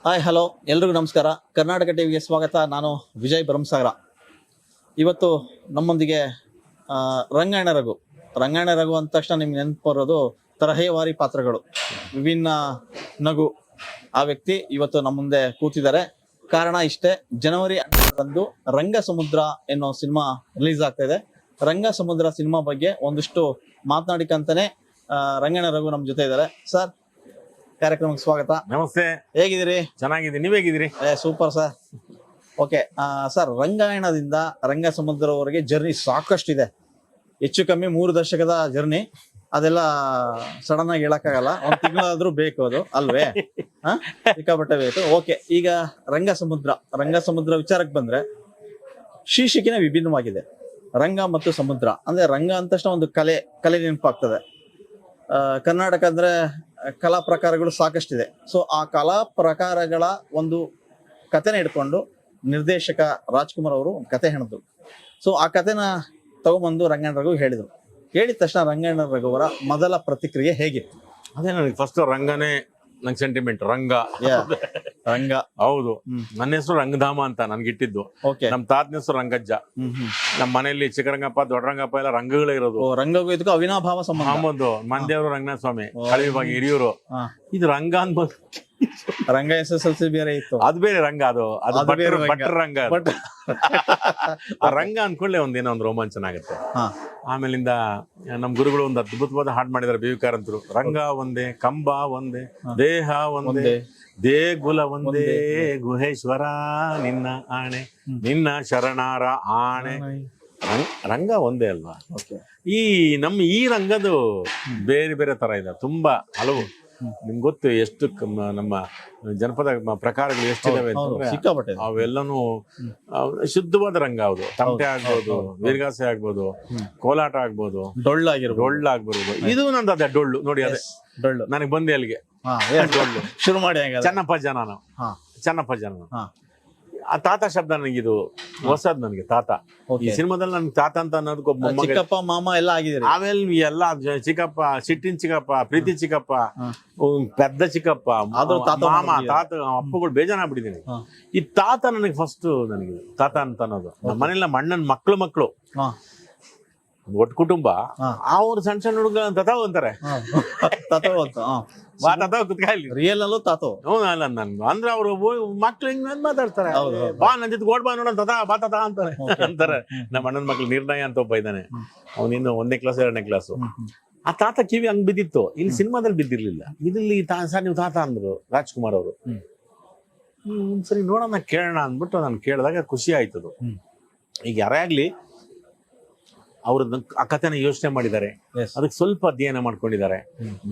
Hi hello ಎಲ್ರಿಗೂ ನಮಸ್ಕಾರ. ಕರ್ನಾಟಕ ಟಿವಿಗೆ ಸ್ವಾಗತ. ನಾನು ವಿಜಯ್ ಭರಮಸಾಗರ. ಇವತ್ತು ನಮ್ಮೊಂದಿಗೆ ರಂಗಾಯಣ ರಘು. ರಂಗಾಯಣ ರಘು ಅಂದ ತಕ್ಷಣ ನಿಮ್ಗೆ ನೆನಪು ಬರೋದು ತರಹೇವಾರಿ ಪಾತ್ರಗಳು, ವಿಭಿನ್ನ ನಗು. ಆ ವ್ಯಕ್ತಿ ಇವತ್ತು ನಮ್ಮ ಮುಂದೆ ಕೂತಿದ್ದಾರೆ. ಕಾರಣ ಇಷ್ಟೇ, ಜನವರಿ 12ರಂದು ರಂಗ ಸಮುದ್ರ ಎನ್ನೋ ಸಿನಿಮಾ ರಿಲೀಸ್ ಆಗ್ತಾ ಇದೆ. ರಂಗ ಸಮುದ್ರ ಸಿನಿಮಾ ಬಗ್ಗೆ ಒಂದಿಷ್ಟು ಮಾತನಾಡಿಕಂತಾನೆ ರಂಗಾಯಣ ರಘು ನಮ್ಮ ಜೊತೆ ಇದ್ದಾರೆ. ಸರ್, ಕಾರ್ಯಕ್ರಮಕ್ಕೆ ಸ್ವಾಗತ. ನಮಸ್ತೆ. ಹೇಗಿದ್ದೀರಿ? ಚೆನ್ನಾಗಿದ್ದೀನಿ, ನೀವ್ ಹೇಗಿದ್ದೀರಿ? Super sir. ಓಕೆ ಸರ್, ರಂಗಾಯಣದಿಂದ ರಂಗ ಸಮುದ್ರವರೆಗೆ ಜರ್ನಿ ಸಾಕಷ್ಟಿದೆ. ಹೆಚ್ಚು ಕಮ್ಮಿ 3 ದಶಕದ ಜರ್ನಿ. ಅದೆಲ್ಲ ಸಡನ್ ಆಗಿ ಹೇಳಕ್ಕಾಗಲ್ಲ, ಒಂದ್ ತಿಂಗಳಾದ್ರೂ ಬೇಕು, ಅದು ಅಲ್ವೇ? ಸಿಕ್ಕಾಪಟ್ಟೆ ಬೇಕು. ಓಕೆ, ಈಗ ರಂಗ ಸಮುದ್ರ ವಿಚಾರಕ್ಕೆ ಬಂದ್ರೆ ಶೀರ್ಷಿಕೆನೇ ವಿಭಿನ್ನವಾಗಿದೆ. ರಂಗ ಮತ್ತು ಸಮುದ್ರ ಅಂದ್ರೆ, ರಂಗ ಅಂದ ತಕ್ಷಣ ಒಂದು ಕಲೆ ನೆನಪಾಗ್ತದೆ. ಕರ್ನಾಟಕ ಅಂದ್ರೆ ಕಲಾ ಪ್ರಕಾರಗಳು ಸಾಕಷ್ಟಿದೆ. ಸೊ ಆ ಕಲಾ ಪ್ರಕಾರಗಳ ಒಂದು ಕಥೆನ ಇಟ್ಕೊಂಡು ನಿರ್ದೇಶಕ ರಾಜ್ಕುಮಾರ್ ಅವರು ಒಂದು ಕತೆ ಹೇಳಿದ್ರು. ಸೊ ಆ ಕಥೆನ ತಗೊಂಬಂದು ರಂಗಾಯಣ ರಘು ಹೇಳಿದ್ರು. ಹೇಳಿದ ತಕ್ಷಣ ರಂಗಾಯಣ ರಘುವರ ಮೊದಲ ಪ್ರತಿಕ್ರಿಯೆ ಹೇಗಿತ್ತು? ಅದೇ ನನಗೆ ಫಸ್ಟ್ ರಂಗನೇ ನಂಗೆ ಸೆಂಟಿಮೆಂಟ್. ರಂಗ ಹೌದು. ನನ್ನ ಹೆಸರು ರಂಗಧಾಮ ಅಂತ ನನ್ಗಿಟ್ಟಿದ್ದು. ನಮ್ ತಾತನ ಹೆಸರು ರಂಗಜ್ಜ. ನಮ್ಮ ಮನೆಯಲ್ಲಿ ಚಿಕ್ಕರಂಗಪ್ಪ, ದೊಡ್ಡರಂಗಪ್ಪ ಎಲ್ಲ ರಂಗಗಳೇ ಇರೋದು. ರಂಗಗೂ ಇದಕ್ಕೂ ಅವಿನಾಭಾವ ಸಂಬಂಧ. ಮಂದೇವರು ರಂಗನಾಥ ಸ್ವಾಮಿ, ಹಳಿವಿಭಾಗ ಹಿರಿಯೂರು. ಇದು ರಂಗ ಅನ್ಬೋದು. ರಂಗ SSLC ಬೇರೆ ಇತ್ತು, ಅದು ಬೇರೆ ರಂಗ. ಅದು ಭಟ್ರ ರಂಗ. ಆ ರಂಗ ಅನ್ಕೊಳ್ಳೆ ಒಂದೇನೋ ಒಂದು ರೋಮಾಂಚನ ಆಗುತ್ತೆ. ಆಮೇಲಿಂದ ನಮ್ ಗುರುಗಳು ಒಂದು ಅದ್ಭುತವಾದ ಹಾಡು ಮಾಡಿದಾರೆ, BV ಕಾರಂತರು. ರಂಗ ಒಂದೇ, ಕಂಬ ಒಂದೇ, ದೇಹ ಒಂದೇ, ದೇಗುಲ ಒಂದೇ, ಗುಹೇಶ್ವರ ನಿನ್ನ ಆಣೆ, ನಿನ್ನ ಶರಣಾರ ಆಣೆ. ರಂಗ ಒಂದೇ ಅಲ್ವಾ? ಈ ರಂಗದು ಬೇರೆ ಬೇರೆ ತರ ಇದೆ, ತುಂಬಾ ಹಲವು. ನಿಮ್ಗೆ ಗೊತ್ತು ಎಷ್ಟು ನಮ್ಮ ಜನಪದ ಪ್ರಕಾರಗಳು ಎಷ್ಟಿದಾವೆ ಅಂತಂದ್ರೆ, ಅವೆಲ್ಲನೂ ಶುದ್ಧವಾದ ರಂಗ. ಹೌದು, ತಮಟೆ ಆಗ್ಬೋದು, ವೀರಗಾಸೆ ಆಗ್ಬೋದು, ಕೋಲಾಟ ಆಗ್ಬೋದು, ಡೊಳ್ಳಾಗ್ಬೋದು. ಇದು ನಂದು ಅದೇ ಡೊಳ್ಳು ನೋಡಿ. ಅದೇ ಡೊಳ್ಳು ನನಗೆ ಬಂದೆ ಅಲ್ಲಿಗೆ. ಡೊಳ್ಳು ಶುರು ಮಾಡಿ ಚೆನ್ನಪ್ಪ ಜನ. ಆ ತಾತ ಶಬ್ದ ನನಗಿದು ಹೊಸದ್ ನನಗೆ. ತಾತ ಈ ಸಿನಿಮಾದಲ್ಲಿ ನನ್ಗೆ ತಾತ ಅಂತ ಅನ್ನೋದಕ್ಕೆ ಚಿಕ್ಕಪ್ಪ ಮಾಮ ಎಲ್ಲ ಆಗಿದೆ. ಆಮೇಲೆ ಎಲ್ಲ ಚಿಕ್ಕಪ್ಪ, ಸಿಟ್ಟಿನ ಚಿಕ್ಕಪ್ಪ, ಪ್ರೀತಿ ಚಿಕ್ಕಪ್ಪ, ಪೆದ್ದ ಚಿಕ್ಕಪ್ಪ, ಮಾಮ, ತಾತ, ಅಪ್ಪಗಳು ಬೇಜಾರಾಗ್ಬಿಟ್ಟಿದ್ದೀನಿ. ಈ ತಾತ ನನಗೆ ಫಸ್ಟ್, ನನಗೆ ತಾತ ಅಂತ ಅನ್ನೋದು. ನಮ್ಮ ಮನೆಯಲ್ಲ ಮಣ್ಣನ್ ಮಕ್ಳು ಒಟ್ಟು ಕುಟುಂಬ. ಅವ್ರು ಸಣ್ಣ ಸಣ್ಣ ಹುಡುಗ ತತಾವ್ ಅಂತಾರೆ. ರಿಯಲ್ ಅಲ್ಲೂ ತಾತೋ ಅಲ್ಲ ನನ್ಗೆ ಅಂದ್ರೆ ಅವ್ರು ಮಕ್ಳು ಹಿಂಗ್ ಮಾತಾಡ್ತಾರೆ. ಬಾ ನನ್ ಜೊತೆ ಗೋಡ್ ಬಾ ನೋಡ ತಾತ ಅಂತಾರೆ. ನಮ್ಮ ಅಣ್ಣನ ಮಕ್ಳು ನಿರ್ಣಯ ಅಂತ ಒಬ್ಬ ಇದ್ದಾನೆ. ಅವನಿನ್ನು 1ನೇ ಕ್ಲಾಸ್ 2ನೇ ಕ್ಲಾಸು. ಆ ತಾತ ಕಿವಿ ಹಂಗ್ ಬಿದ್ದಿತ್ತು. ಇಲ್ಲಿ ಸಿನಿಮಾದಲ್ಲಿ ಬಿದ್ದಿರ್ಲಿಲ್ಲ. ಇಲ್ಲಿ ಸರ್ ನೀವು ತಾತ ಅಂದ್ರು ರಾಜ್ಕುಮಾರ್ ಅವರು. ಸರಿ ನೋಡೋಣ ಕೇಳೋಣ ಅಂದ್ಬಿಟ್ಟು ನಾನು ಕೇಳಿದಾಗ ಖುಷಿ ಆಯ್ತದು. ಈಗ ಯಾರೇ ಆಗ್ಲಿ ಅವ್ರ ಆ ಕಥೆನ ಯೋಚನೆ ಮಾಡಿದ್ದಾರೆ, ಅದಕ್ಕೆ ಸ್ವಲ್ಪ ಅಧ್ಯಯನ ಮಾಡ್ಕೊಂಡಿದ್ದಾರೆ.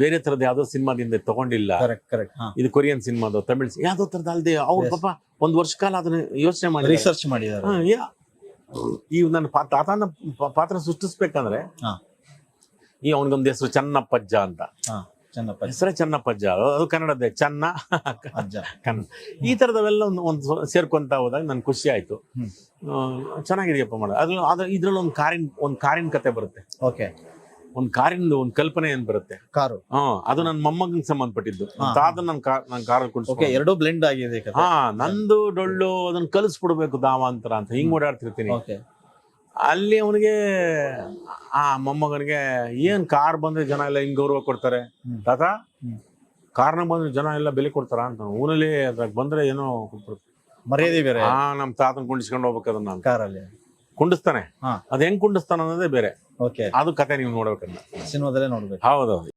ಬೇರೆ ತರದ ಯಾವ್ದೋ ಸಿನಿಮಾದಿಂದ ತಗೊಂಡಿಲ್ಲ. ಇದು ಕೊರಿಯನ್ ಸಿನಿಮಾದು, ತಮಿಳ್ ಯಾವ್ದೋ ತರದ ಅಲ್ದೆ ಅವ್ರ ಪಾಪ 1 ವರ್ಷ ಕಾಲ ಅದನ್ನ ಯೋಚನೆ ಮಾಡಿ ರಿಸರ್ಚ್ ಮಾಡಿದ್ದಾರೆ. ಈ ನನ್ನ ತಾತನ ಪಾತ್ರ ಸೃಷ್ಟಿಸ್ಬೇಕಂದ್ರೆ ಈ ಅವನಿಗೊಂದು ಹೆಸರು ಚನ್ನಪ್ಪಜ್ಜ ಅಂತ. ಹೆಸರೇ ಚನ್ನಪ್ಪಜ್ಜ, ಅದು ಕನ್ನಡದ್ದೇ, ಚೆನ್ನ ಅಜ್ಜ ಕನ್ನಡ. ಈ ತರದವೆಲ್ಲ ಒಂದು ಸೇರ್ಕೊಂತ ಹೋದಾಗ ನನ್ ಖುಷಿ ಆಯ್ತು. ಚೆನ್ನಾಗಿದೆಯಪ್ಪ ಮಾಡೋದು. ಇದ್ರಲ್ಲಿ ಒಂದು ಕಾರಿನ ಕತೆ ಬರುತ್ತೆ. ಒಂದು ಕಾರಿಂದು ಒಂದು ಕಲ್ಪನೆ ಏನ್ ಬರುತ್ತೆ, ಕಾರು. ಅದು ನನ್ನ ಮೊಮ್ಮಗನಿಗೆ ಸಂಬಂಧಪಟ್ಟಿದ್ದು. ತಾತ ನನ್ ಕಾರಲ್ಲಿ ಕುಡಿಸ್ಕೊಂಡು ಎರಡೂ ಬ್ಲೆಂಡ್ ಆಗಿದೆ. ನಂದು ಡೊಳ್ಳು ಅದನ್ನ ಕಲಿಸ್ಬಿಡ್ಬೇಕು ದಾವಾಂತರ ಅಂತ ಹಿಂಗ್ ಓಡಾಡ್ತಿರ್ತೀನಿ. ಅಲ್ಲಿ ಅವನಿಗೆ ಆ ಮೊಮ್ಮಗನಿಗೆ ಏನ್ ಕಾರ್ ಬಂದ್ರೆ ಜನ ಎಲ್ಲ ಹಿಂಗ್ ಗೌರವ ಕೊಡ್ತಾರೆ, ತಾತ ಕಾರ್ನ ಬಂದ್ರೆ ಜನ ಎಲ್ಲ ಬೆಲೆ ಕೊಡ್ತಾರ ಅಂತ. ಊನಲ್ಲಿ ಅದ್ರಾಗ ಬಂದ್ರೆ ಏನೋ ಮರ್ಯಾದೆ ಬೇರೆ. ನಮ್ ತಾತನ ಕುಂಡಿಸ್ಕೊಂಡು ಹೋಗ್ಬೇಕು. ಅದನ್ನ ಕಾರಲ್ಲಿ ಕುಂಡಿಸ್ತಾನೆ. ಅದ್ ಹೆಂಗ್ ಕುಂಡಿಸ್ತಾನ ಅನ್ನೋದೇ ಬೇರೆ. ಅದು ಕತೆ ನೀವು ನೋಡ್ಬೇಕನ್ನ ಸಿನಿಮಾದಲ್ಲೇ ನೋಡ್ಬೇಕು. ಹೌದೌದು.